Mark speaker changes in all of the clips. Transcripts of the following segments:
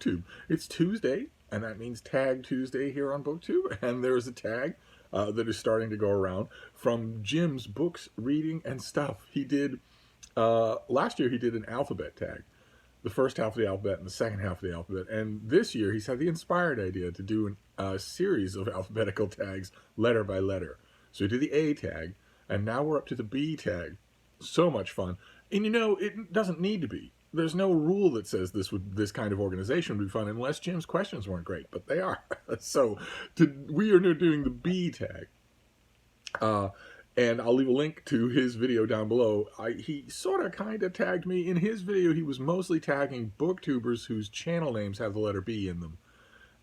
Speaker 1: BookTube. It's Tuesday, and that means Tag Tuesday here on BookTube, and there's a tag that is starting to go around from Jim's Books, Reading, and Stuff. He did, last year he did an alphabet tag, the first half of the alphabet and the second half of the alphabet, and this year he's had the inspired idea to do a series of alphabetical tags, letter by letter. So he did the A tag, and now we're up to the B tag. So much fun. And you know, it doesn't need to be. There's no rule that says this kind of organization would be fun unless Jim's questions weren't great, but they are. So we are now doing the B tag. And I'll leave a link to his video down below. He sort of kind of tagged me. In his video, he was mostly tagging booktubers whose channel names have the letter B in them.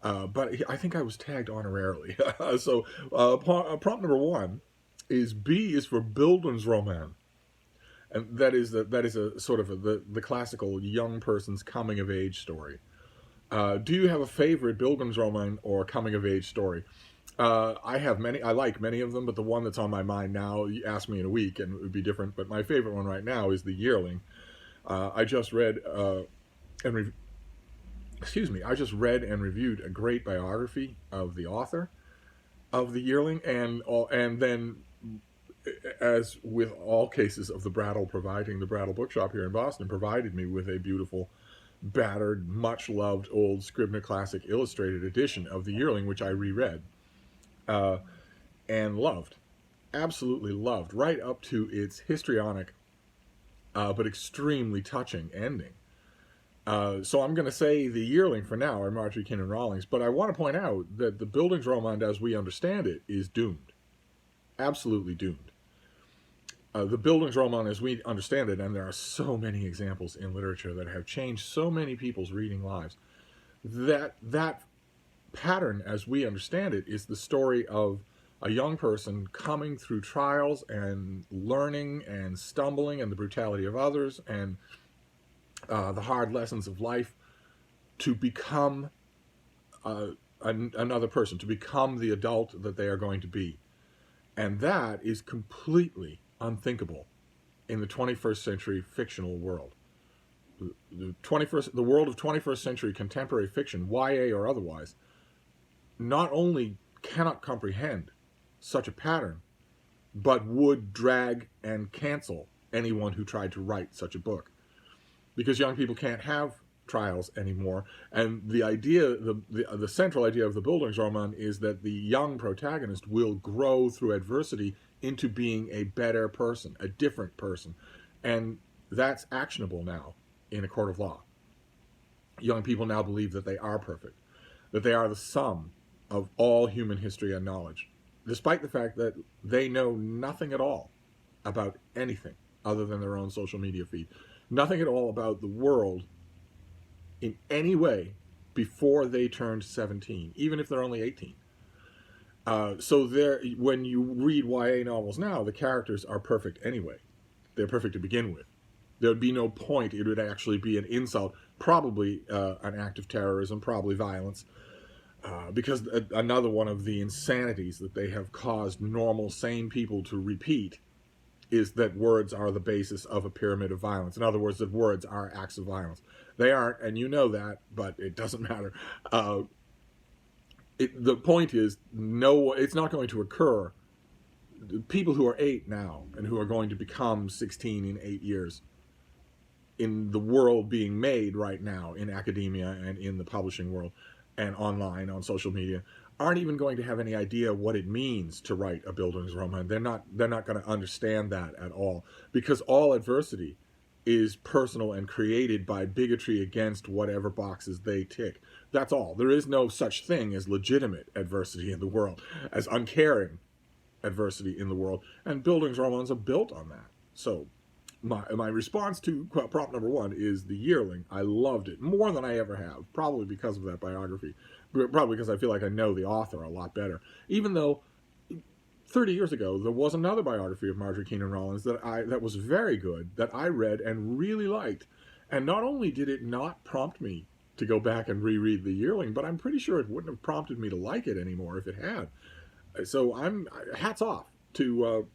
Speaker 1: But I think I was tagged honorarily. So prompt number 1 is B is for Bildungsroman. And that is a sort of the classical young person's coming of age story. Do you have a favorite Bildungsroman or coming of age story? I have many. I like many of them, but the one that's on my mind now, you ask me in a week and it would be different, but my favorite one right now is The Yearling. I just read and reviewed a great biography of the author of The Yearling, and then, as with all cases of the Brattle providing, the Brattle Bookshop here in Boston provided me with a beautiful, battered, much-loved old Scribner Classic illustrated edition of The Yearling, which I reread and loved, absolutely loved, right up to its histrionic but extremely touching ending. So I'm going to say The Yearling for now, or Marjorie Kinnan Rawlings, but I want to point out that the Bildungsroman, as we understand it, is doomed. Absolutely doomed. The Bildungsroman, as we understand it, and there are so many examples in literature that have changed so many people's reading lives, that pattern, as we understand it, is the story of a young person coming through trials and learning and stumbling and the brutality of others and the hard lessons of life to become another person, to become the adult that they are going to be. And that is completely unthinkable in the 21st century fictional world. The world of 21st century contemporary fiction, YA or otherwise, not only cannot comprehend such a pattern, but would drag and cancel anyone who tried to write such a book. Because young people can't have trials anymore, and the idea, the central idea of the Bildungsroman is that the young protagonist will grow through adversity into being a better person, a different person, and that's actionable now in a court of law. Young people now believe that they are perfect, that they are the sum of all human history and knowledge, despite the fact that they know nothing at all about anything other than their own social media feed, nothing at all about the world in any way before they turned 17, even if they're only 18. So when you read YA novels now, the characters are perfect anyway. They're perfect to begin with. There would be no point. It would actually be an insult, probably an act of terrorism, probably violence, because another one of the insanities that they have caused normal, sane people to repeat is that words are the basis of a pyramid of violence. In other words, that words are acts of violence. They aren't, and you know that, but it doesn't matter. The point is, no, it's not going to occur. People who are 8 now and who are going to become 16 in 8 years, in the world being made right now in academia and in the publishing world and online on social media, aren't even going to have any idea what it means to write a Bildungsroman. They're not going to understand that at all, because all adversity is personal and created by bigotry against whatever boxes they tick. That's all. There is no such thing as legitimate adversity in the world, as uncaring adversity in the world, and Bildungsromans are built on that. So my response to prompt number 1 is The Yearling. I loved it more than I ever have, probably because of that biography, probably because I feel like I know the author a lot better, even though 30 years ago there was another biography of Marjorie Kinnan Rawlings that was very good, that I read and really liked, and not only did it not prompt me to go back and reread The Yearling, but I'm pretty sure it wouldn't have prompted me to like it anymore if it had. So hats off to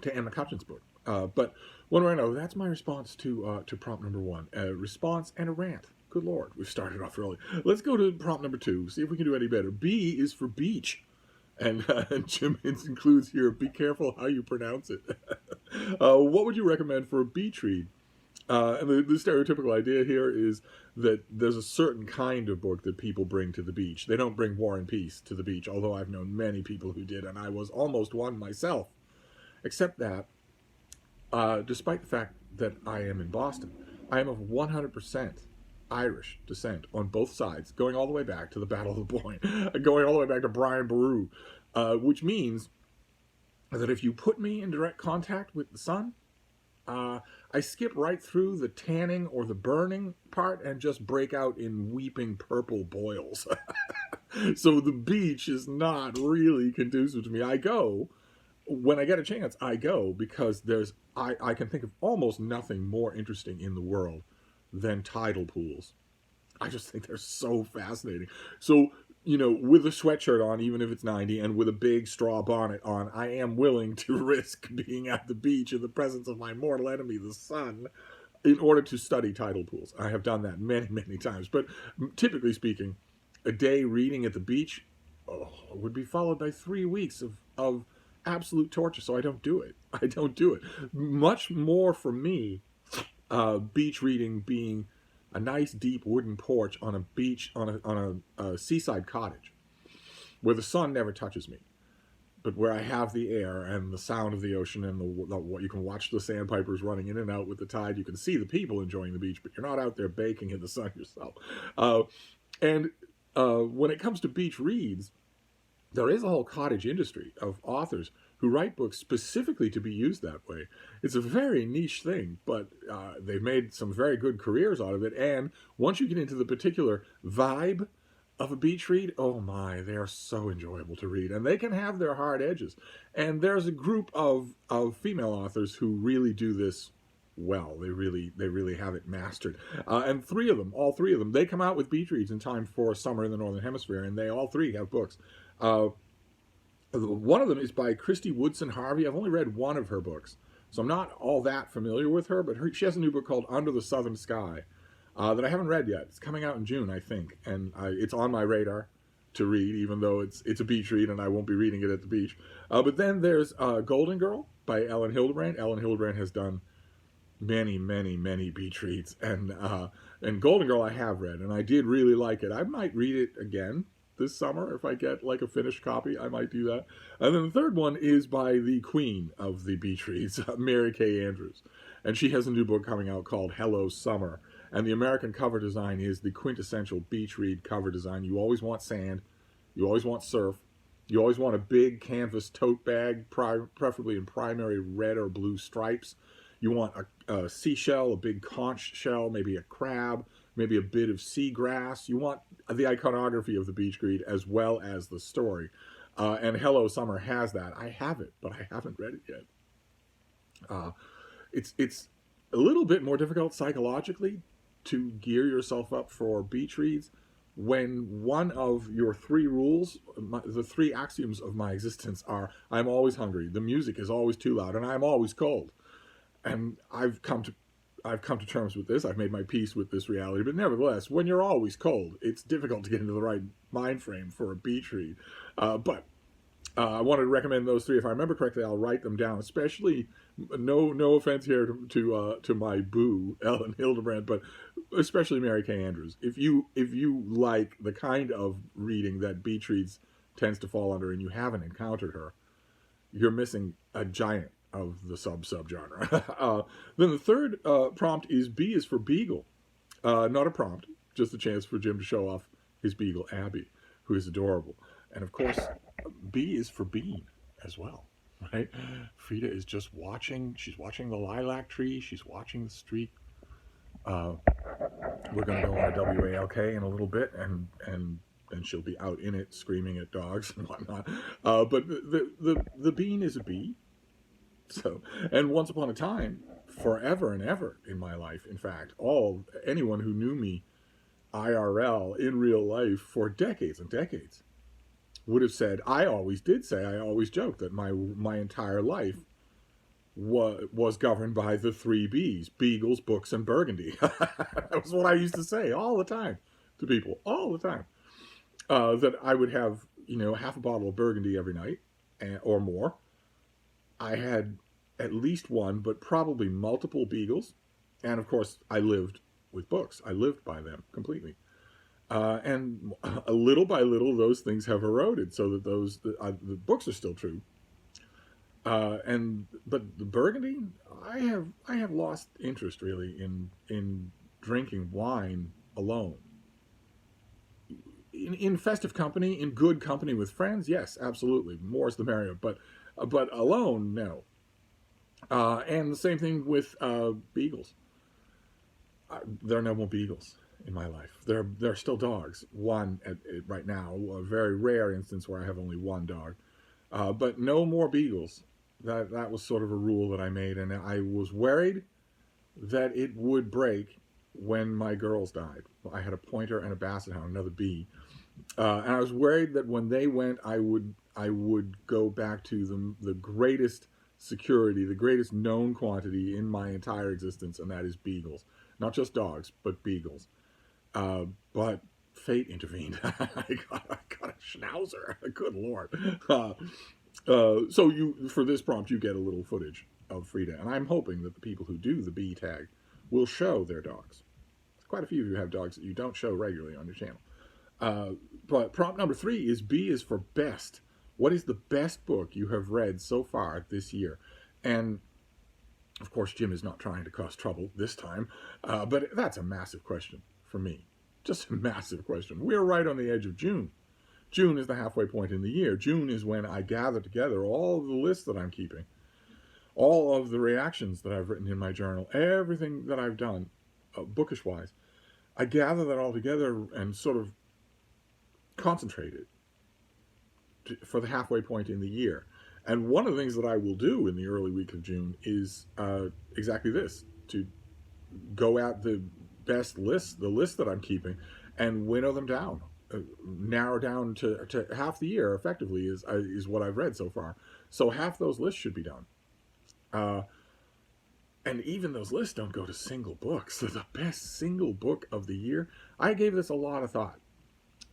Speaker 1: Anne McCutcheon's book. But one way or another, that's my response to prompt number 1. A response and a rant. Good Lord, we've started off early. Let's go to prompt number 2, see if we can do any better. B is for beach. And Jim includes here, be careful how you pronounce it. What would you recommend for a beach read? And the stereotypical idea here is that there's a certain kind of book that people bring to the beach. They don't bring War and Peace to the beach, although I've known many people who did, and I was almost one myself. Except that, despite the fact that I am in Boston, I am of 100% Irish descent on both sides, going all the way back to the Battle of the Boyne, going all the way back to Brian Boru, which means that if you put me in direct contact with the sun, I skip right through the tanning or the burning part and just break out in weeping purple boils. So the beach is not really conducive to me. I go, when I get a chance, I go because I can think of almost nothing more interesting in the world than tidal pools. I just think they're so fascinating. So, with a sweatshirt on, even if it's 90, and with a big straw bonnet on, I am willing to risk being at the beach in the presence of my mortal enemy, the sun, in order to study tidal pools. I have done that many, many times. But typically speaking, a day reading at the beach would be followed by 3 weeks of absolute torture, so I don't do it. Much more for me, beach reading being a nice deep wooden porch on a beach, on a seaside cottage, where the sun never touches me, but where I have the air and the sound of the ocean and what you can watch the sandpipers running in and out with the tide. You can see the people enjoying the beach, but you're not out there baking in the sun yourself. And when it comes to beach reads, there is a whole cottage industry of authors who write books specifically to be used that way. It's a very niche thing, but they've made some very good careers out of it. And once you get into the particular vibe of a beach read, oh my, they are so enjoyable to read. And they can have their hard edges. And there's a group of female authors who really do this well. They really have it mastered. And all three of them, they come out with beach reads in time for summer in the Northern Hemisphere, and they all three have books. One of them is by Christy Woodson Harvey. I've only read one of her books, so I'm not all that familiar with her, but she has a new book called Under the Southern Sky that I haven't read yet. It's coming out in June, I think, and it's on my radar to read, even though it's a beach read and I won't be reading it at the beach. But then there's Golden Girl by Ellen Hildebrand. Ellen Hildebrand has done many, many, many beach reads, and Golden Girl I have read, and I did really like it. I might read it again this summer. If I get like a finished copy, I might do that. And then the third one is by the queen of the beach reads, Mary Kay Andrews. And she has a new book coming out called Hello Summer. And the American cover design is the quintessential beach read cover design. You always want sand. You always want surf. You always want a big canvas tote bag, preferably in primary red or blue stripes. You want a seashell, a big conch shell, maybe a crab, maybe a bit of seagrass. You want the iconography of the beach read as well as the story. And Hello Summer has that. I have it, but I haven't read it yet. It's a little bit more difficult psychologically to gear yourself up for beach reads when one of your 3 rules, the 3 axioms of my existence are, I'm always hungry, the music is always too loud, and I'm always cold. And I've come to terms with this. I've made my peace with this reality. But nevertheless, when you're always cold, it's difficult to get into the right mind frame for a beach read. But I wanted to recommend those 3. If I remember correctly, I'll write them down. Especially, no offense here to my boo, Ellen Hildebrand, but especially Mary Kay Andrews. If you like the kind of reading that beach reads tends to fall under, and you haven't encountered her, you're missing a giant of the subgenre. Then the third prompt is B is for Beagle. Not a prompt, just a chance for Jim to show off his Beagle, Abby, who is adorable. And of course, B is for Bean as well, right? Frida is just watching. She's watching the lilac tree. She's watching the street. We're going to go on a WALK in a little bit, and she'll be out in it screaming at dogs and whatnot. But the bean is a bee. So, and once upon a time, forever and ever in my life, in fact, anyone who knew me IRL in real life for decades and decades would have said, I always joked that my entire life was governed by the three B's: Beagles, Books, and Burgundy. That was what I used to say all the time to people, all the time. That I would have, half a bottle of Burgundy every night, or more. I had at least one, but probably multiple Beagles. And of course, I lived with books. I lived by them completely. And little by little, those things have eroded, so that the books are still true. But the Burgundy, I have lost interest really in drinking wine alone. In festive company, in good company with friends, yes, absolutely, more is the merrier. But alone, no. And the same thing with Beagles. There are no more Beagles in my life. There are still dogs. One right now, a very rare instance where I have only one dog. But no more Beagles. That was sort of a rule that I made, and I was worried that it would break when my girls died. I had a pointer and a basset hound, another B, and I was worried that when they went, I would go back to the greatest security, the greatest known quantity in my entire existence, and that is Beagles. Not just dogs, but Beagles. But fate intervened. I got a Schnauzer. Good Lord. So for this prompt, you get a little footage of Frida, and I'm hoping that the people who do the B tag will show their dogs. Quite a few of you have dogs that you don't show regularly on your channel. But prompt number 3 is B is for best. What is the best book you have read so far this year? And of course, Jim is not trying to cause trouble this time, but that's a massive question for me. Just a massive question. We're right on the edge of June. June is the halfway point in the year. June is when I gather together all of the lists that I'm keeping, all of the reactions that I've written in my journal, everything that I've done, bookish-wise. I gather that all together and sort of concentrate it for the halfway point in the year. And one of the things that I will do in the early week of June is exactly this, to go at the best lists, the lists that I'm keeping, and winnow them down. Narrow down to half the year effectively is what I've read so far. So half those lists should be done. And even those lists don't go to single books. So the best single book of the year, I gave this a lot of thought.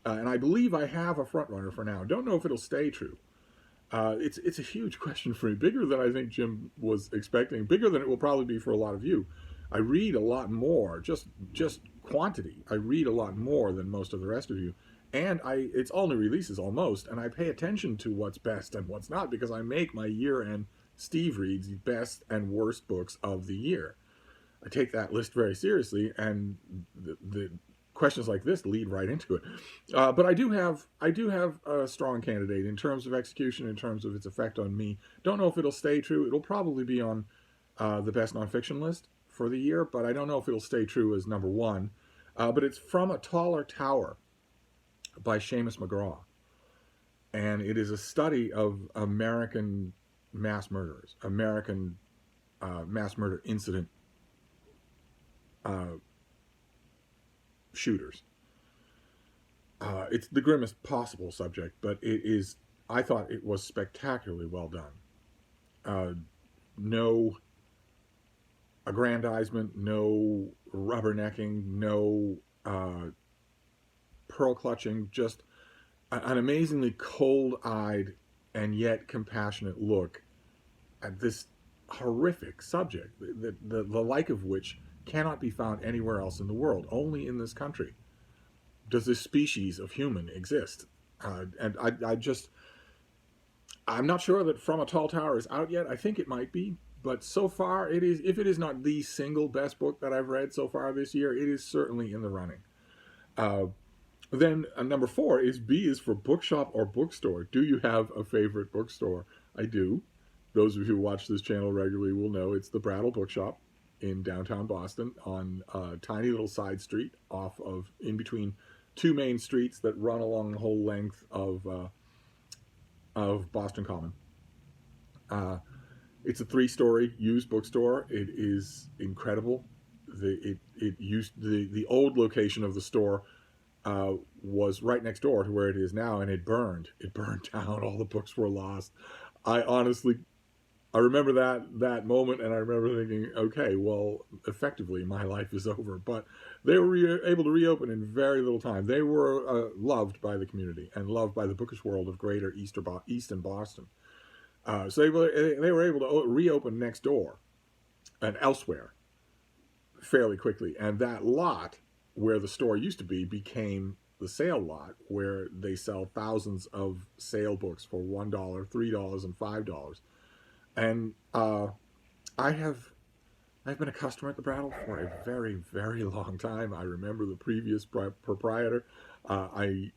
Speaker 1: And I believe I have a front runner for now. Don't know if it'll stay true. It's a huge question for me, bigger than I think Jim was expecting, bigger than it will probably be for a lot of you. I read a lot more, just quantity. I read a lot more than most of the rest of you. And it's all new releases almost, and I pay attention to what's best and what's not, because I make my year-end Steve reads the best and worst books of the year. I take that list very seriously, and the questions like this lead right into it. But I do have a strong candidate in terms of execution, in terms of its effect on me. Don't know if it'll stay true. It'll probably be on the best nonfiction list for the year, but I don't know if it'll stay true as number 1. But it's From a Taller Tower by Seamus McGraw. And it is a study of American mass murderers, American mass murder incident shooters. It's the grimmest possible subject, but I thought it was spectacularly well done. No aggrandizement, no rubbernecking, no pearl clutching, just an amazingly cold-eyed and yet compassionate look at this horrific subject, the like of which cannot be found anywhere else in the world. Only in this country does this species of human exist. And I'm not sure that From a Tall Tower is out yet. I think it might be, but so far it is. If it is not the single best book that I've read so far this year, it is certainly in the running. Then number 4 is B is for Bookshop or Bookstore. Do you have a favorite bookstore? I do. Those of you who watch this channel regularly will know it's the Brattle Bookshop in downtown Boston on a tiny little side street in between 2 main streets that run along the whole length of Boston Common. It's a 3-story used bookstore. It is incredible. The old location of the store was right next door to where it is now, and it burned. It burned down. All the books were lost. I honestly I remember that moment, and I remember thinking, okay, well, effectively, my life is over. But they were able to reopen in very little time. They were loved by the community and loved by the bookish world of Greater East and Boston. So they were able to reopen next door and elsewhere fairly quickly. And that lot where the store used to be became the sale lot, where they sell thousands of sale books for $1, $3, and $5. And I've been a customer at the Brattle for a very, very long time. I remember the previous proprietor. I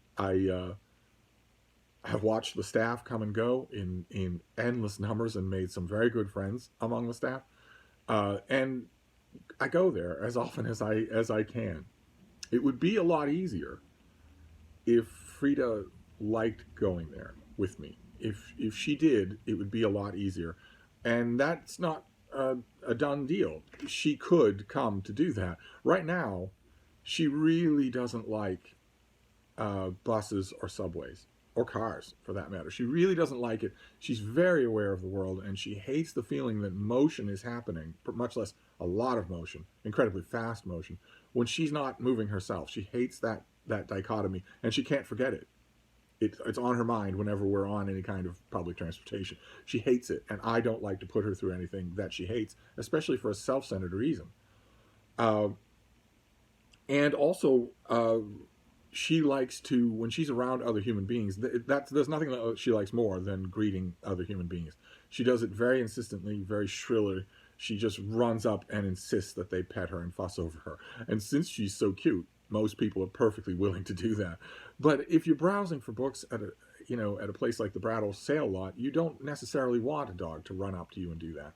Speaker 1: have watched the staff come and go in endless numbers and made some very good friends among the staff. And I go there as often as I can. It would be a lot easier if Frida liked going there with me. If she did, it would be a lot easier. And that's not a done deal. She could come to do that. Right now, she really doesn't like buses or subways, or cars for that matter. She really doesn't like it. She's very aware of the world, and she hates the feeling that motion is happening, much less a lot of motion, incredibly fast motion, when she's not moving herself. She hates that dichotomy, and she can't forget it. It's on her mind whenever we're on any kind of public transportation. She hates it, and I don't like to put her through anything that she hates, especially for a self-centered reason. And also, she likes to, when she's around other human beings, there's nothing that she likes more than greeting other human beings. She does it very insistently, very shrilly. She just runs up and insists that they pet her and fuss over her. And since she's so cute, most people are perfectly willing to do that. But if you're browsing for books at a place like the Brattle sale lot, you don't necessarily want a dog to run up to you and do that.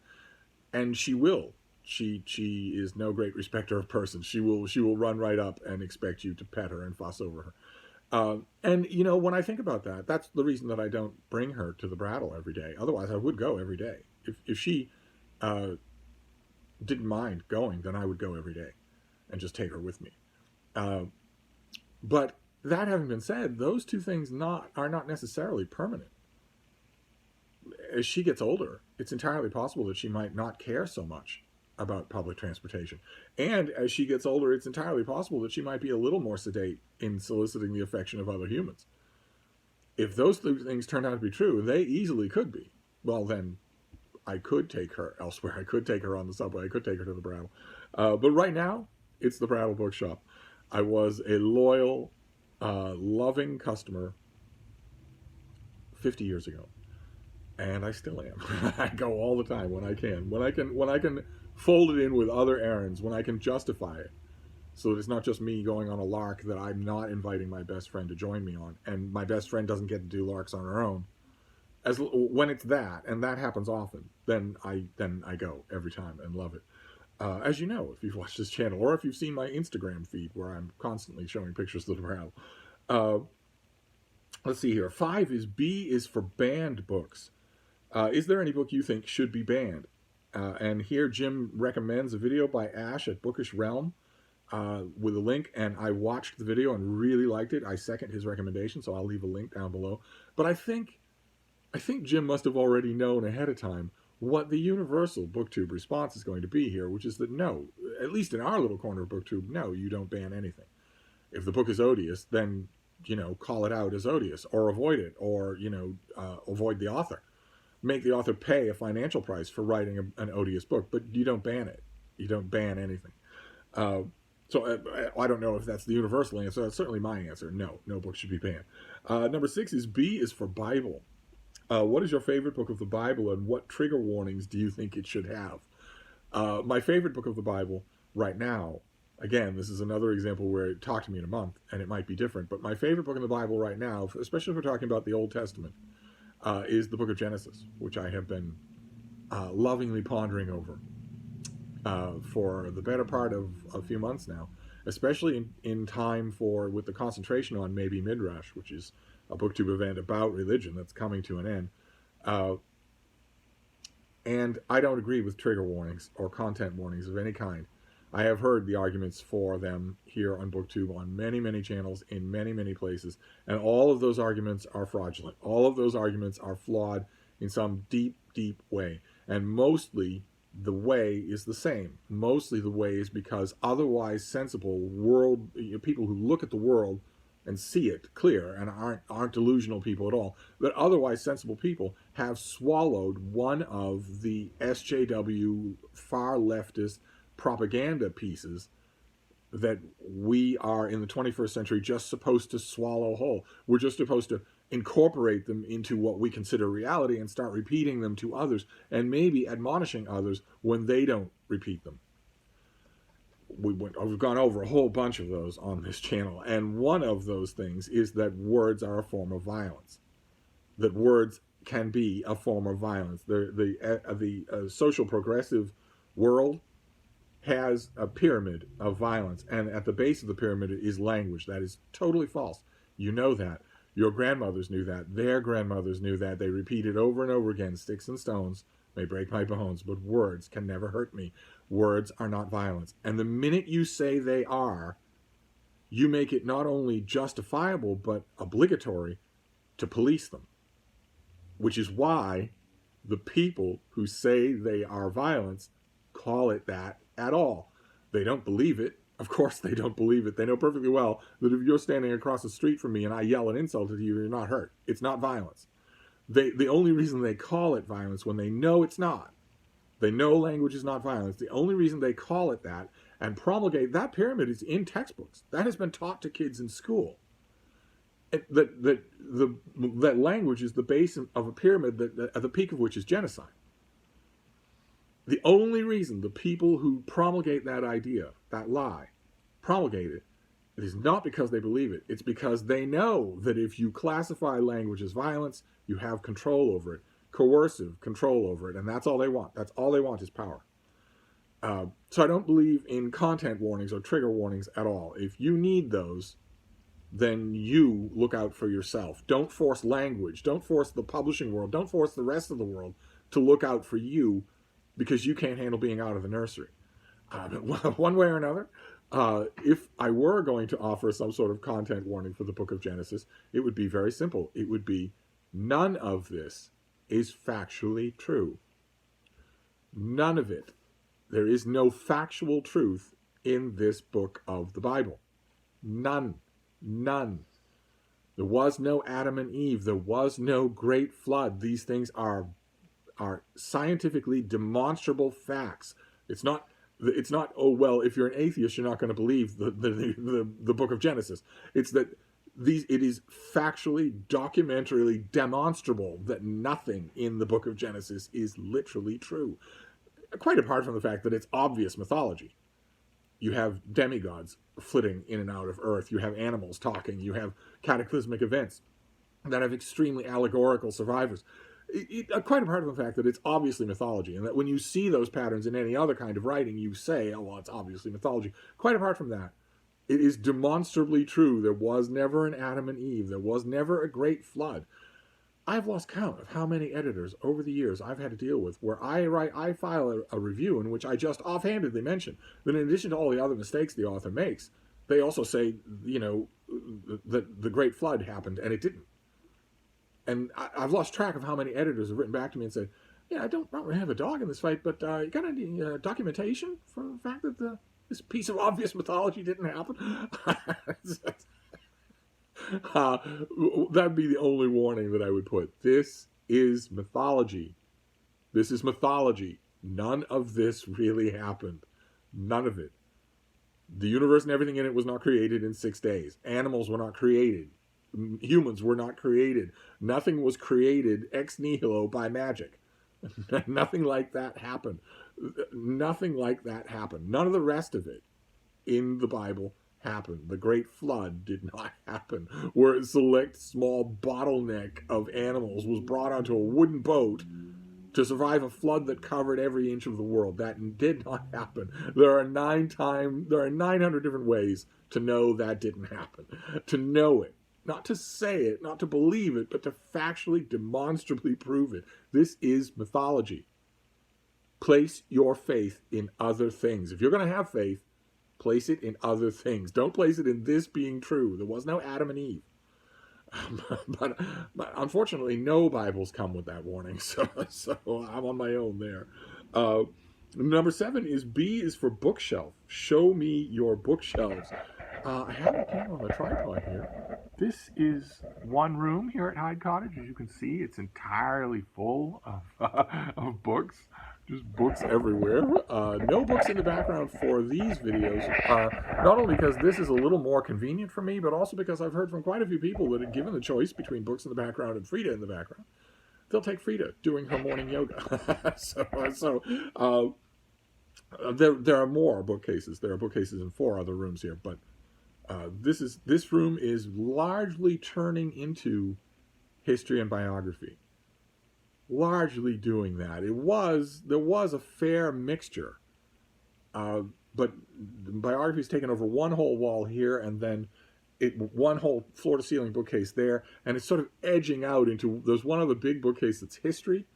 Speaker 1: And she will. She is no great respecter of persons. She will run right up and expect you to pet her and fuss over her. And when I think about that, that's the reason that I don't bring her to the Brattle every day. Otherwise, I would go every day. If she didn't mind going, then I would go every day and just take her with me. But that having been said, those two things are not necessarily permanent. As she gets older, it's entirely possible that she might not care so much about public transportation. And as she gets older, it's entirely possible that she might be a little more sedate in soliciting the affection of other humans. If those two things turn out to be true, they easily could be. Well, then I could take her elsewhere. I could take her on the subway. I could take her to the Brattle. But right now, it's the Brattle Bookshop. I was a loyal, loving customer 50 years ago. And I still am. I go all the time when I can. When I can fold it in with other errands, when I can justify it, so that it's not just me going on a lark that I'm not inviting my best friend to join me on, and my best friend doesn't get to do larks on her own. When it's that, and that happens often, then I go every time and love it. As you know, if you've watched this channel, or if you've seen my Instagram feed where I'm constantly showing pictures of the Brattle. Let's see here. 5 is B is for banned books. Is there any book you think should be banned? And here Jim recommends a video by Ash at Bookish Realm with a link, and I watched the video and really liked it. I second his recommendation, so I'll leave a link down below. But I think Jim must have already known ahead of time what the universal BookTube response is going to be here, which is that no, at least in our little corner of BookTube, no, you don't ban anything. If the book is odious, then, call it out as odious, or avoid it, or, avoid the author. Make the author pay a financial price for writing an odious book, but you don't ban it. You don't ban anything. So I don't know if that's the universal answer. That's certainly my answer. No book should be banned. Number 6 is B is for Bible. What is your favorite book of the Bible, and what trigger warnings do you think it should have? My favorite book of the Bible right now, again, this is another example where talk to me in a month, and it might be different, but my favorite book in the Bible right now, especially if we're talking about the Old Testament, is the book of Genesis, which I have been lovingly pondering over for the better part of a few months now, especially in time with the concentration on maybe Midrash, which is a BookTube event about religion that's coming to an end. And I don't agree with trigger warnings or content warnings of any kind. I have heard the arguments for them here on BookTube on many, many channels in many, many places, and all of those arguments are fraudulent. All of those arguments are flawed in some deep, deep way. And mostly the way is the same. Mostly the way is because otherwise sensible people who look at the world and see it clear and aren't delusional people at all, that otherwise sensible people have swallowed one of the SJW far leftist propaganda pieces that we are in the 21st century just supposed to swallow whole. We're just supposed to incorporate them into what we consider reality and start repeating them to others, and maybe admonishing others when they don't repeat them. We've gone over a whole bunch of those on this channel, and one of those things is that words are a form of violence. That words can be a form of violence. The social progressive world has a pyramid of violence, and at the base of the pyramid is language. That is totally false. You know that. Your grandmothers knew that. Their grandmothers knew that. They repeated over and over again, sticks and stones may break my bones, but words can never hurt me. Words are not violence. And the minute you say they are, you make it not only justifiable, but obligatory to police them. Which is why the people who say they are violence call it that at all. They don't believe it. Of course they don't believe it. They know perfectly well that if you're standing across the street from me and I yell an insult at you, you're not hurt. It's not violence. The only reason they call it violence when they know it's not. They know language is not violence. The only reason they call it that and promulgate that pyramid is in textbooks. That has been taught to kids in school. That language is the base of a pyramid that at the peak of which is genocide. The only reason the people who promulgate that idea, that lie, promulgate it, it is not because they believe it. It's because they know that if you classify language as violence, you have control over it, coercive control over it, and that's all they want. That's all they want is power. So I don't believe in content warnings or trigger warnings at all. If you need those, then you look out for yourself. Don't force language. Don't force the publishing world. Don't force the rest of the world to look out for you because you can't handle being out of the nursery. One way or another, if I were going to offer some sort of content warning for the book of Genesis, it would be very simple. It would be, none of this is factually true. None of it. There is no factual truth in this book of the Bible. None. None. There was no Adam and Eve. There was no great flood. These things are scientifically demonstrable facts. It's not, oh, well, if you're an atheist, you're not going to believe the book of Genesis. It's that it is factually, documentarily demonstrable that nothing in the book of Genesis is literally true. Quite apart from the fact that it's obvious mythology. You have demigods flitting in and out of Earth. You have animals talking. You have cataclysmic events that have extremely allegorical survivors. Quite apart from the fact that it's obviously mythology, and that when you see those patterns in any other kind of writing, you say, oh, well, it's obviously mythology. Quite apart from that, it is demonstrably true. There was never an Adam and Eve. There was never a great flood. I've lost count of how many editors over the years I've had to deal with where I file a review in which I just offhandedly mention that in addition to all the other mistakes the author makes, they also say, that the Great Flood happened and it didn't. And I've lost track of how many editors have written back to me and said, yeah, I don't really have a dog in this fight, but you got any documentation for the fact that this piece of obvious mythology didn't happen? That'd be the only warning that I would put. This is mythology. This is mythology. None of this really happened. None of it. The universe and everything in it was not created in 6 days. Animals were not created. Humans were not created. Nothing was created ex nihilo by magic. Nothing like that happened. Nothing like that happened. None of the rest of it in the Bible happened. The Great Flood did not happen, where a select small bottleneck of animals was brought onto a wooden boat to survive a flood that covered every inch of the world. That did not happen. There are 900 different ways to know that didn't happen. To know it. Not to say it, not to believe it, but to factually, demonstrably prove it. This is mythology. Place your faith in other things. If you're going to have faith, place it in other things. Don't place it in this being true. There was no Adam and Eve. but, but unfortunately, no Bibles come with that warning, so I'm on my own there. Number 7 is B is for bookshelf. Show me your bookshelves. I have it again on the tripod here. This is one room here at Hyde Cottage. As you can see, it's entirely full of books. Just books everywhere. No books in the background for these videos. Not only because this is a little more convenient for me, but also because I've heard from quite a few people that have given the choice between books in the background and Frida in the background. They'll take Frida doing her morning yoga. There are more bookcases. There are bookcases in 4 other rooms here, but this room is largely turning into history and biography. Largely doing that. There was a fair mixture, but the biography's taken over one whole wall here, and then one whole floor-to-ceiling bookcase there, and it's sort of edging out into. There's one other big bookcase that's history,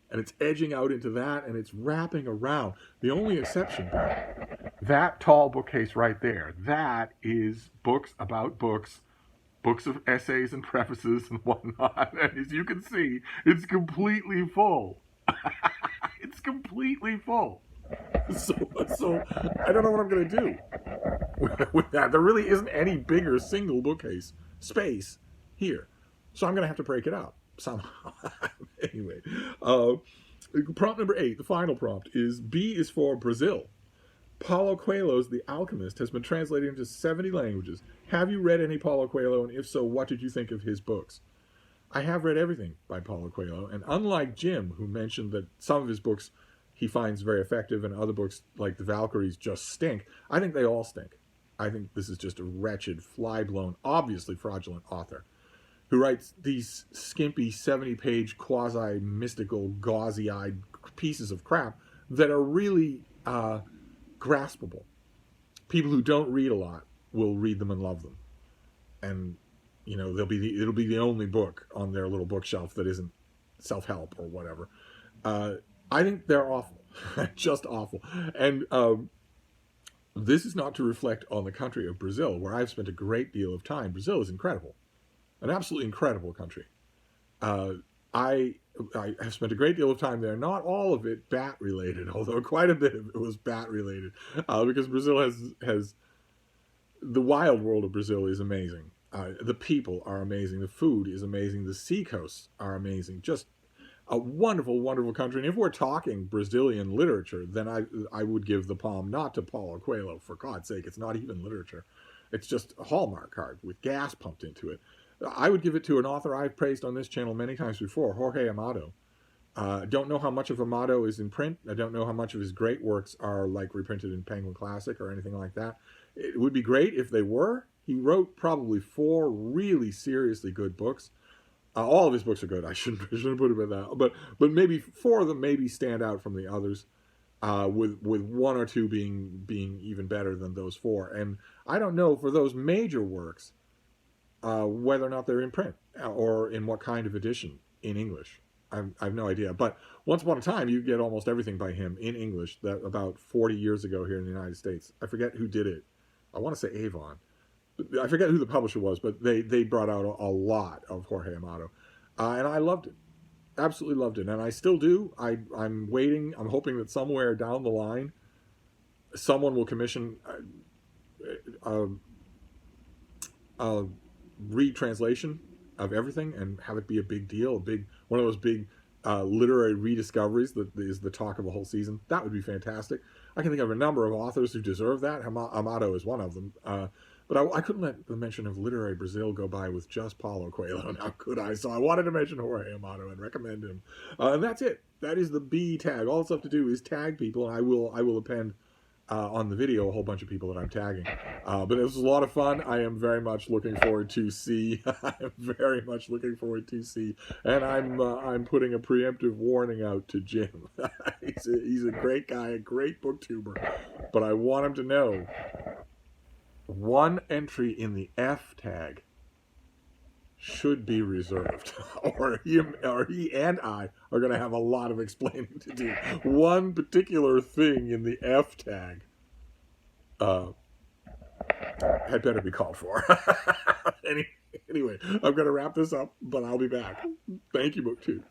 Speaker 1: and it's edging out into that, and it's wrapping around. The only exception, that tall bookcase right there, that is books about books. Books of essays and prefaces and whatnot. And as you can see, it's completely full. It's completely full. So I don't know what I'm going to do with that. There really isn't any bigger single bookcase space here. So I'm going to have to break it up somehow. Anyway, prompt number 8, the final prompt, is B is for Brazil. Paolo Coelho's The Alchemist has been translated into 70 languages. Have you read any Paolo Coelho, and if so, what did you think of his books? I have read everything by Paolo Coelho, and unlike Jim, who mentioned that some of his books he finds very effective and other books like The Valkyries just stink, I think they all stink. I think this is just a wretched, fly-blown, obviously fraudulent author who writes these skimpy 70-page quasi-mystical, gauzy-eyed pieces of crap that are really graspable. People who don't read a lot will read them and love them, and it'll be the only book on their little bookshelf that isn't self-help or whatever. I think they're awful, just awful. And this is not to reflect on the country of Brazil, where I've spent a great deal of time. Brazil is incredible, an absolutely incredible country. I have spent a great deal of time there, not all of it bat-related, although quite a bit of it was bat-related, because Brazil has the wild world of Brazil is amazing. The people are amazing. The food is amazing. The seacoasts are amazing. Just a wonderful, wonderful country. And if we're talking Brazilian literature, then I would give the palm not to Paulo Coelho, for God's sake. It's not even literature. It's just a Hallmark card with gas pumped into it. I would give it to an author I've praised on this channel many times before, Jorge Amado. I don't know how much of Amado is in print. I don't know how much of his great works are like reprinted in Penguin Classic or anything like that. It would be great if they were. He wrote probably 4 really seriously good books. All of his books are good. I shouldn't put it at that. But maybe 4 of them maybe stand out from the others, with 1 or 2 being even better than those 4. And I don't know for those major works whether or not they're in print or in what kind of edition in English. I have no idea. But once upon a time, you get almost everything by him in English. That about 40 years ago here in the United States. I forget who did it. I want to say Avon. I forget who the publisher was, but they brought out a lot of Jorge Amado. And I loved it. Absolutely loved it. And I still do. I'm waiting. I'm hoping that somewhere down the line, someone will commission a retranslation of everything and have it be a big deal, one of those big literary rediscoveries that is the talk of a whole season. That would be fantastic. I can think of a number of authors who deserve that. Amado is one of them. But I couldn't let the mention of literary Brazil go by with just Paulo Coelho, now could I? So I wanted to mention Jorge Amado and recommend him. And that's it. That is the B tag. All it's left to do is tag people, and I will append on the video a whole bunch of people that I'm tagging. But it was a lot of fun. I am very much looking forward to C. I am very much looking forward to C. And I'm putting a preemptive warning out to Jim. He's a great guy, a great booktuber. But I want him to know, 1 entry in the F tag should be reserved, or he and I are going to have a lot of explaining to do. One particular thing in the F tag had better be called for. Anyway. Anyway, I'm going to wrap this up, but I'll be back. Thank you, BookTube.